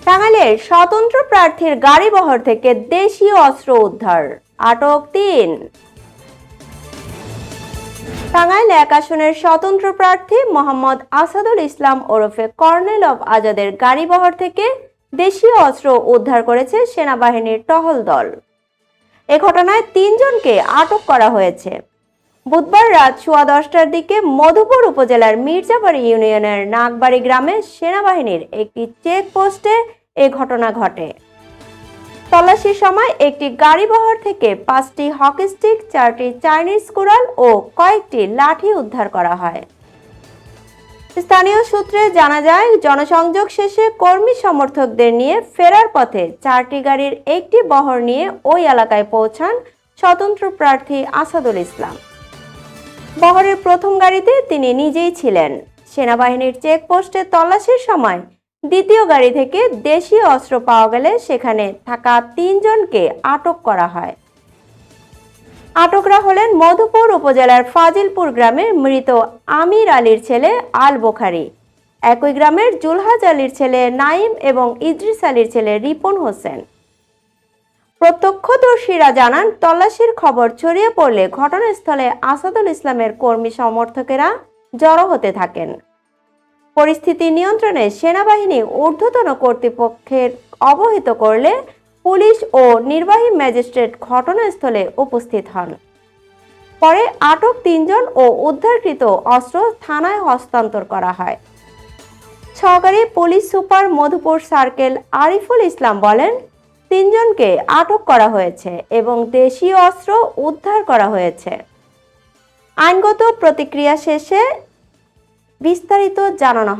টাঙ্গাইলের স্বতন্ত্র প্রার্থীর গাড়িবহর থেকে দেশীয় অস্ত্র উদ্ধার, আটক ৩। টাঙ্গাইল ১ আসনের স্বতন্ত্র প্রার্থী মোহাম্মদ আসাদুল ইসলাম ওরফে কর্নেল অব আজাদের গাড়িবহর থেকে দেশীয় অস্ত্র উদ্ধার করেছে সেনাবাহিনীর টহল দল। এ ঘটনায় ৩ জনকে আটক করা হয়েছে। বুধবার রাত 10:15টার দিকে মধুপুর উপজেলার মির্জাবাড়ি ইউনিয়নের নাগবাড়ি গ্রামে সেনাবাহিনীর একটি চেকপোস্টে এ ঘটনা ঘটে। তল্লাশির সময় একটি গাড়িবহর থেকে 5টি হকি স্টিক, 4টি চাইনিজ কুড়াল ও কয়েকটি লাঠি উদ্ধার করা হয়। স্থানীয় সূত্রে জানা যায়, জনসংযোগ শেষে কর্মী সমর্থকদের নিয়ে ফেরার পথে 4টি গাড়ির একটি বহর নিয়ে ওই এলাকায় পৌঁছান স্বতন্ত্র প্রার্থী আসাদুল ইসলাম। বহরের প্রথম গাড়িতে তিনি নিজেই ছিলেন। সেনাবাহিনীর চেকপোস্টে তল্লাশির সময় দ্বিতীয় গাড়ি থেকে দেশীয় অস্ত্র পাওয়া গেলে সেখানে থাকা ৩ জনকে আটক করা হয়। আটকরা হলেন মধুপুর উপজেলার ফাজিলপুর গ্রামের মৃত আমির আলীর ছেলে আল বোখারি, একই গ্রামের জুলহাজ আলীর ছেলে নাইম এবং ইদ্রিস আলীর ছেলে রিপন হোসেন। প্রত্যক্ষদর্শীরা জানান, তল্লাশির খবর ছড়িয়ে পড়লে ঘটনাস্থলে আসাদুল ইসলামের কর্মী সমর্থকেরা জড়ো হতে থাকেন। পরিস্থিতি নিয়ন্ত্রণে সেনাবাহিনী ঊর্ধ্বতন কর্তৃপক্ষের অবহিত করলে পুলিশ ও নির্বাহী ম্যাজিস্ট্রেট ঘটনাস্থলে উপস্থিত হন। পরে আটক ৩ জন ও উদ্ধারকৃত অস্ত্র থানায় হস্তান্তর করা হয়। সহকারী police super Madhupur circle Ariful Islam বলেন, ৩ জনকে আটক করা হয়েছে এবং দেশীয় অস্ত্র উদ্ধার করা হয়েছে। আইনগত প্রতিক্রিয়া শেষে বিস্তারিত জানানো হবে।